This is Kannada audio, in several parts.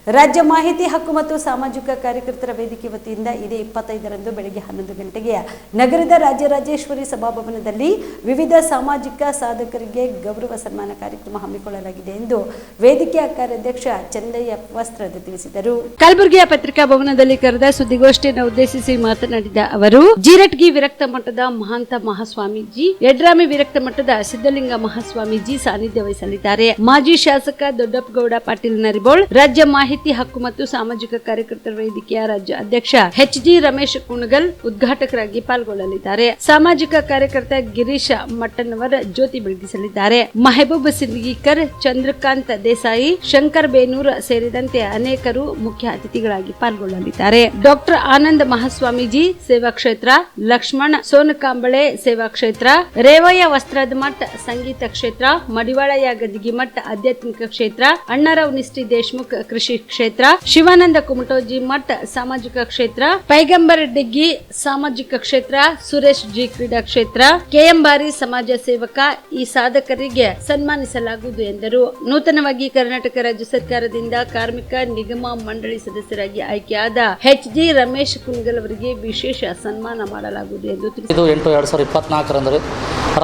ರಾಜ್ಯ ಮಾಹಿತಿ ಹಕ್ಕು ಮತ್ತು ಸಾಮಾಜಿಕ ಕಾರ್ಯಕರ್ತರ ವೇದಿಕೆ ವತಿಯಿಂದ ಇದೇ 25ರಂದು ಬೆಳಗ್ಗೆ 11 ಗಂಟೆಗೆ ನಗರದ ರಾಜರಾಜೇಶ್ವರಿ ಸಭಾಭವನದಲ್ಲಿ ವಿವಿಧ ಸಾಮಾಜಿಕ ಸಾಧಕರಿಗೆ ಗೌರವ ಸನ್ಮಾನ ಕಾರ್ಯಕ್ರಮ ಹಮ್ಮಿಕೊಳ್ಳಲಾಗಿದೆ ಎಂದು ವೇದಿಕೆಯ ಕಾರ್ಯಾಧ್ಯಕ್ಷ ಚಂದಯ್ಯ ವಸ್ತ್ರದ ತಿಳಿಸಿದರು. ಕಲಬುರಗಿಯ ಪತ್ರಿಕಾ ಭವನದಲ್ಲಿ ಕರೆದ ಸುದ್ದಿಗೋಷ್ಠಿಯನ್ನು ಉದ್ದೇಶಿಸಿ ಮಾತನಾಡಿದ ಅವರು, ಜೀರಟ್ಗಿ ವಿರಕ್ತ ಮಠದ ಮಹಾಂತ ಮಹಾಸ್ವಾಮೀಜಿ, ಯಡ್ರಾಮಿ ವಿರಕ್ತ ಮಠದ ಸಿದ್ದಲಿಂಗ ಮಹಾಸ್ವಾಮೀಜಿ ಸಾನ್ನಿಧ್ಯ ವಹಿಸಲಿದ್ದಾರೆ. ಮಾಜಿ ಶಾಸಕ ದೊಡ್ಡಪ್ಪಗೌಡ ಪಾಟೀಲ್ ನರಿಬೋಳ್, ರಾಜ್ಯ ಮಾಹಿತಿ ಹಕ್ಕು ಮತ್ತು ಸಾಮಾಜಿಕ ಕಾರ್ಯಕರ್ತರ ವೇದಿಕೆಯ ರಾಜ್ಯ ಅಧ್ಯಕ್ಷ ಎಚ್.ಜಿ. ರಮೇಶ್ ಕುಣಗಲ್ ಉದ್ಘಾಟಕರಾಗಿ ಪಾಲ್ಗೊಳ್ಳಲಿದ್ದಾರೆ. ಸಾಮಾಜಿಕ ಕಾರ್ಯಕರ್ತ ಗಿರೀಶ್ ಮಟ್ಟನವರ್ ಜ್ಯೋತಿ ಬೆಳಗಿಸಲಿದ್ದಾರೆ. ಮೆಹಬೂಬ್ ಸಿಂದಗಿಕರ್, ಚಂದ್ರಕಾಂತ್ ದೇಸಾಯಿ, ಶಂಕರ್ ಬೇನೂರ್ ಸೇರಿದಂತೆ ಅನೇಕರು ಮುಖ್ಯ ಅತಿಥಿಗಳಾಗಿ ಪಾಲ್ಗೊಳ್ಳಲಿದ್ದಾರೆ. ಡಾಕ್ಟರ್ ಆನಂದ್ ಮಹಾಸ್ವಾಮೀಜಿ ಸೇವಾ ಕ್ಷೇತ್ರ, ಲಕ್ಷ್ಮಣ್ ಸೋನಕಾಂಬಳೆ ಸೇವಾ ಕ್ಷೇತ್ರ, ರೇವಯ್ಯ ವಸ್ತ್ರದ ಮಠ ಸಂಗೀತ ಕ್ಷೇತ್ರ, ಮಡಿವಾಳಯ್ಯ ಗದಿಗಿ ಮಠ ಆಧ್ಯಾತ್ಮಿಕ ಕ್ಷೇತ್ರ, ಅಣ್ಣಾರಾವ್ ನಿಷ್ಠಿ ದೇಶಮುಖ್ ಕೃಷಿ ಕ್ಷೇತ್ರ, ಶಿವಾನಂದ ಕುಮಟೋಜಿ ಮಠ ಸಾಮಾಜಿಕ ಕ್ಷೇತ್ರ, ಪೈಗಂಬರ್ ಡಿಗ್ಗಿ ಸಾಮಾಜಿಕ ಕ್ಷೇತ್ರ, ಸುರೇಶ್ ಜಿ ಕ್ರೀಡಾ ಕ್ಷೇತ್ರ, ಕೆಎಂ ಬಾರಿ ಸಮಾಜ ಸೇವಕ ಈ ಸಾಧಕರಿಗೆ ಸನ್ಮಾನಿಸಲಾಗುವುದು ಎಂದರು. ನೂತನವಾಗಿ ಕರ್ನಾಟಕ ರಾಜ್ಯ ಸರ್ಕಾರದಿಂದ ಕಾರ್ಮಿಕ ನಿಗಮ ಮಂಡಳಿ ಸದಸ್ಯರಾಗಿ ಆಯ್ಕೆಯಾದ ಎಚ್.ಜಿ. ರಮೇಶ್ ಕುಣಗಲ್ ಅವರಿಗೆ ವಿಶೇಷ ಸನ್ಮಾನ ಮಾಡಲಾಗುವುದು ಎಂದು ತಿಳಿಸಿದರು. 8/2024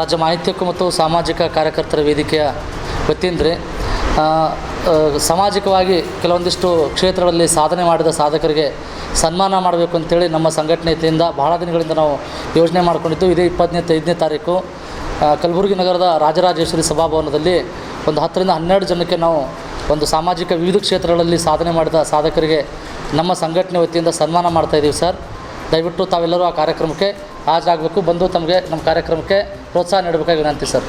ರಾಜ್ಯ ಮಾಹಿತಿ ಹಕ್ಕು ಮತ್ತು ಸಾಮಾಜಿಕ ಕಾರ್ಯಕರ್ತರ ವೇದಿಕೆಯ ವತಿಯಿಂದ ಸಾಮಾಜಿಕವಾಗಿ ಕೆಲವೊಂದಿಷ್ಟು ಕ್ಷೇತ್ರಗಳಲ್ಲಿ ಸಾಧನೆ ಮಾಡಿದ ಸಾಧಕರಿಗೆ ಸನ್ಮಾನ ಮಾಡಬೇಕು ಅಂತೇಳಿ ನಮ್ಮ ಸಂಘಟನೆಯಿಂದ ಬಹಳ ದಿನಗಳಿಂದ ನಾವು ಯೋಜನೆ ಮಾಡಿಕೊಂಡಿದ್ದು. ಇದೇ 25ನೇ ತಾರೀಕು ಕಲಬುರಗಿ ನಗರದ ರಾಜರಾಜೇಶ್ವರಿ ಸಭಾಭವನದಲ್ಲಿ ಒಂದು 10ರಿಂದ 12 ಜನಕ್ಕೆ ನಾವು ಒಂದು ಸಾಮಾಜಿಕ ವಿವಿಧ ಕ್ಷೇತ್ರಗಳಲ್ಲಿ ಸಾಧನೆ ಮಾಡಿದ ಸಾಧಕರಿಗೆ ನಮ್ಮ ಸಂಘಟನೆ ವತಿಯಿಂದ ಸನ್ಮಾನ ಮಾಡ್ತಾಯಿದ್ದೀವಿ ಸರ್. ದಯವಿಟ್ಟು ತಾವೆಲ್ಲರೂ ಆ ಕಾರ್ಯಕ್ರಮಕ್ಕೆ ಹಾಜರಾಗಬೇಕು, ಬಂದು ತಮಗೆ ನಮ್ಮ ಕಾರ್ಯಕ್ರಮಕ್ಕೆ ಪ್ರೋತ್ಸಾಹ ನೀಡಬೇಕಾಗಿ ವಿನಂತಿ ಸರ್.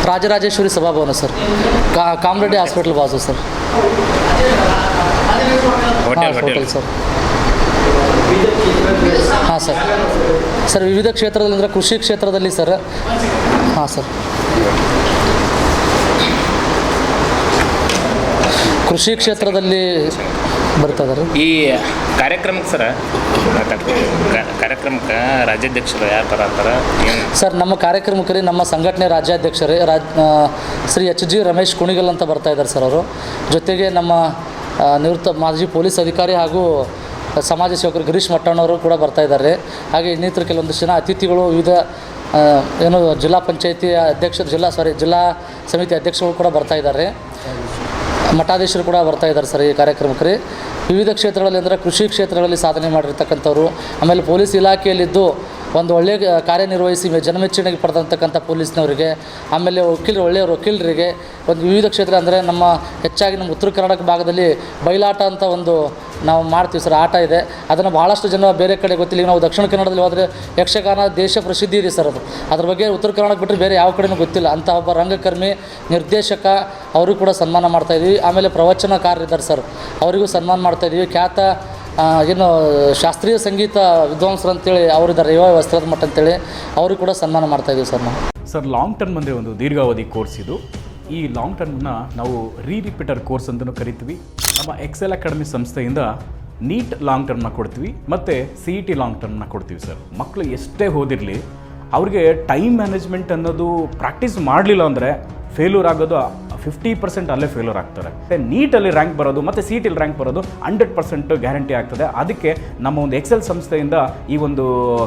ರಾಜರಾಜೇಶ್ವರಿ ಸಭಾಭವನ ಸರ್, ಕಾಮರೆಡ್ಡಿ ಹಾಸ್ಪಿಟಲ್ ಬಾಜು ಸರ್. Hotel sir. ಹಾಂ ಸರ್. ಸರ್ ವಿವಿಧ ಕ್ಷೇತ್ರದಲ್ಲಿ ಅಂದರೆ ಕೃಷಿ ಕ್ಷೇತ್ರದಲ್ಲಿ ಸರ್. ಹಾಂ ಸರ್, ಕೃಷಿ ಕ್ಷೇತ್ರದಲ್ಲಿ ಬರ್ತಾ ಇದ್ದಾರೆ. ಈ ಕಾರ್ಯಕ್ರಮಕ್ಕೆ ಸರ್, ಕಾರ್ಯಕ್ರಮಕ್ಕೆ ರಾಜ್ಯಾಧ್ಯಕ್ಷರು ಯಾರು ಬರತ್ತಾರೆ ಸರ್? ನಮ್ಮ ಕಾರ್ಯಕ್ರಮಕ್ಕೆ ನಮ್ಮ ಸಂಘಟನೆ ರಾಜ್ಯಾಧ್ಯಕ್ಷರೇ ಶ್ರೀ ಎಚ್.ಜಿ. ರಮೇಶ್ ಕುಣಿಗಲ್ ಅಂತ ಬರ್ತಾ ಇದ್ದಾರೆ ಸರ್. ಅವರು ಜೊತೆಗೆ ನಮ್ಮ ನಿವೃತ್ತ ಮಾಜಿ ಪೊಲೀಸ್ ಅಧಿಕಾರಿ ಹಾಗೂ ಸಮಾಜ ಸೇವಕರು ಗಿರೀಶ್ ಮಟ್ಟಣ್ಣವರು ಕೂಡ ಬರ್ತಾ ಇದ್ದಾರೆ. ಹಾಗೆ ಇನ್ನಿತರ ಕೆಲವೊಂದಿಷ್ಟು ಜನ ಅತಿಥಿಗಳು, ವಿವಿಧ ಜಿಲ್ಲಾ ಪಂಚಾಯತಿ ಜಿಲ್ಲಾ ಸಮಿತಿ ಅಧ್ಯಕ್ಷರು ಕೂಡ ಬರ್ತಾ ಇದ್ದಾರೆ. ಮಠಾಧೀಶರು ಕೂಡ ಬರ್ತಾ ಇದ್ದಾರೆ ಸರ್ ಈ ಕಾರ್ಯಕ್ರಮಕ್ಕೆ. ವಿವಿಧ ಕ್ಷೇತ್ರಗಳಲ್ಲಿ ಅಂದರೆ ಕೃಷಿ ಕ್ಷೇತ್ರಗಳಲ್ಲಿ ಸಾಧನೆ ಮಾಡಿರ್ತಕ್ಕಂಥವ್ರು, ಆಮೇಲೆ ಪೊಲೀಸ್ ಇಲಾಖೆಯಲ್ಲಿದ್ದು ಒಂದು ಒಳ್ಳೆಯ ಕಾರ್ಯನಿರ್ವಹಿಸಿ ಜನಮೆಚ್ಚಣಿಗೆ ಪಡೆದಂತಕ್ಕಂಥ ಪೊಲೀಸ್ನವರಿಗೆ, ಆಮೇಲೆ ಒಳ್ಳೆಯ ವಕೀಲರಿಗೆ, ಒಂದು ವಿವಿಧ ಕ್ಷೇತ್ರ ಅಂದರೆ ನಮ್ಮ ಹೆಚ್ಚಾಗಿ ನಮ್ಮ ಉತ್ತರ ಕರ್ನಾಟಕ ಭಾಗದಲ್ಲಿ ಬಯಲಾಟ ಅಂತ ಒಂದು ನಾವು ಮಾಡ್ತೀವಿ ಸರ್, ಆಟ ಇದೆ. ಅದನ್ನು ಭಾಳಷ್ಟು ಜನ ಬೇರೆ ಕಡೆ ಗೊತ್ತಿಲ್ಲ. ಈಗ ನಾವು ದಕ್ಷಿಣ ಕನ್ನಡದಲ್ಲಿ ಹೋದರೆ ಯಕ್ಷಗಾನ ದೇಶ ಪ್ರಸಿದ್ಧಿ ಇದೆ ಸರ್. ಅದ್ರ ಬಗ್ಗೆ ಉತ್ತರ ಕರ್ನಾಟಕ ಬಿಟ್ಟರೆ ಬೇರೆ ಯಾವ ಕಡೆಯೂ ಗೊತ್ತಿಲ್ಲ. ಅಂಥ ಒಬ್ಬ ರಂಗಕರ್ಮಿ, ನಿರ್ದೇಶಕ, ಅವರಿಗೂ ಕೂಡ ಸನ್ಮಾನ ಮಾಡ್ತಾಯಿದ್ದೀವಿ. ಆಮೇಲೆ ಪ್ರವಚನಕಾರರಿದ್ದಾರೆ ಸರ್, ಅವರಿಗೂ ಸನ್ಮಾನ ಮಾಡ್ತಾಯಿದ್ದೀವಿ. ಖ್ಯಾತ ಶಾಸ್ತ್ರೀಯ ಸಂಗೀತ ವಿದ್ವಾಂಸರು ಅಂತೇಳಿ ಅವರಿದ್ದಾರೆ, ರೇವಯ್ಯ ವಸ್ತ್ರದ ಮಠ ಅಂತೇಳಿ, ಅವ್ರಿಗೆ ಕೂಡ ಸನ್ಮಾನ ಮಾಡ್ತಾಯಿದ್ದೀವಿ ಸರ್ ನಾವು. ಸರ್ ಲಾಂಗ್ ಟರ್ಮ್ ಅಂದರೆ ಒಂದು ದೀರ್ಘಾವಧಿ ಕೋರ್ಸ್ ಇದು. ಈ ಲಾಂಗ್ ಟರ್ಮ್ನ ನಾವು ರಿಪೀಟರ್ ಕೋರ್ಸ್ ಅಂತಲೂ ಕರಿತೀವಿ. ನಮ್ಮ ಎಕ್ಸೆಲ್ ಅಕಾಡೆಮಿ ಸಂಸ್ಥೆಯಿಂದ ನೀಟ್ ಲಾಂಗ್ ಟರ್ಮ್ನ ಕೊಡ್ತೀವಿ ಮತ್ತು CET ಲಾಂಗ್ ಟರ್ಮ್ನ ಕೊಡ್ತೀವಿ ಸರ್. ಮಕ್ಕಳು ಎಷ್ಟೇ ಓದಿರಲಿ, ಅವ್ರಿಗೆ ಟೈಮ್ ಮ್ಯಾನೇಜ್ಮೆಂಟ್ ಅನ್ನೋದು ಪ್ರಾಕ್ಟೀಸ್ ಮಾಡಲಿಲ್ಲ ಅಂದರೆ ಫೇಲ್ಯೂರ್ ಆಗೋದು 50% ಅಲ್ಲೇ ಫೇಲ್ಯೂರ್ ಆಗ್ತಾರೆ. ನೀಟಲ್ಲಿ ರ್ಯಾಂಕ್ ಬರೋದು ಮತ್ತು CETಯಲ್ಲಿ ರ್ಯಾಂಕ್ ಬರೋದು 100% ಗ್ಯಾರಂಟಿ ಆಗ್ತದೆ. ಅದಕ್ಕೆ ನಮ್ಮ ಒಂದು ಎಕ್ಸೆಲ್ ಸಂಸ್ಥೆಯಿಂದ ಈ ಒಂದು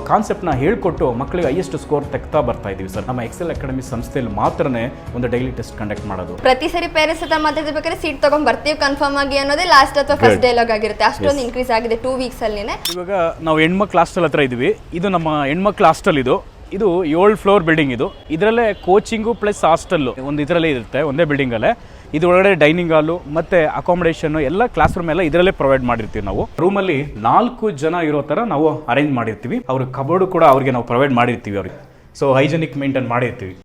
ಕಾನ್ಸೆಪ್ಟ್ನ ಹೇಳ್ಕೊಟ್ಟು ಮಕ್ಕಳಿಗೆ ಹೈಯೆಸ್ಟ್ ಸ್ಕೋರ್ ತೆಗ್ತಾ ಬರ್ತಾ ಇದ್ದೀವಿ ಸರ್. ನಮ್ಮ ಎಕ್ಸೆಲ್ ಅಕಾಡೆಮಿ ಸಂಸ್ಥೆಯಲ್ಲಿ ಮಾತ್ರನೇ ಒಂದು ಡೈಲಿ ಟೆಸ್ಟ್ ಕಂಡಕ್ಟ್ ಮಾಡೋದು. ಪ್ರತಿ ಸರಿ ಪೇರೆಂಟ್ಸ್ ಹತ್ರ ಮಾತಾಡ್ಬೇಕಾದ್ರೆ ಸೀಟ್ ತಗೊಂಡ್ ಬರ್ತೀವಿ ಕನ್ಫರ್ಮ್ ಆಗಿ ಅನ್ನೋದೇ ಲಾಸ್ಟ್ ಅಥವಾ ಫಸ್ಟ್ ಡೈಲಾಗ್ ಆಗಿರುತ್ತೆ. ಅಷ್ಟೊಂದು ಇನ್ಕ್ರೀಸ್ ಆಗಿದೆ 2 ವೀಕ್ಸ್ ಅಲ್ಲಿ. ಇವಾಗ ನಾವು ಹೆಣ್ಮಕ್ಳು ಹಾಸ್ಟೆಲ್ ಹತ್ರ ಇದ್ದೀವಿ. ಇದು ನಮ್ಮ ಹೆಣ್ಮಕ್ಳು ಹಾಸ್ಟೆಲ್. ಇದು 7 ಫ್ಲೋರ್ ಬಿಲ್ಡಿಂಗ್. ಇದರಲ್ಲೇ ಕೋಚಿಂಗು ಪ್ಲಸ್ ಹಾಸ್ಟೆಲ್ಲು ಒಂದು ಇದರಲ್ಲೇ ಇರುತ್ತೆ, ಒಂದೇ ಬಿಲ್ಡಿಂಗಲ್ಲೇ. ಇದು ಒಳಗಡೆ ಡೈನಿಂಗ್ ಹಾಲು ಮತ್ತು ಅಕಾಮಿಡೇಷನ್ ಎಲ್ಲ ಕ್ಲಾಸ್ ರೂಮ್ ಎಲ್ಲ ಇದರಲ್ಲೇ ಪ್ರೊವೈಡ್ ಮಾಡಿರ್ತೀವಿ ನಾವು. ರೂಮಲ್ಲಿ 4 ಜನ ಇರೋ ಥರ ನಾವು ಅರೇಂಜ್ ಮಾಡಿರ್ತೀವಿ. ಅವ್ರ ಕಬೋರ್ಡು ಕೂಡ ಅವ್ರಿಗೆ ನಾವು ಪ್ರೊವೈಡ್ ಮಾಡಿರ್ತೀವಿ ಅವ್ರಿಗೆ. ಸೊ ಹೈಜೆನಿಕ್ ಮೇಂಟೈನ್ ಮಾಡಿರ್ತೀವಿ.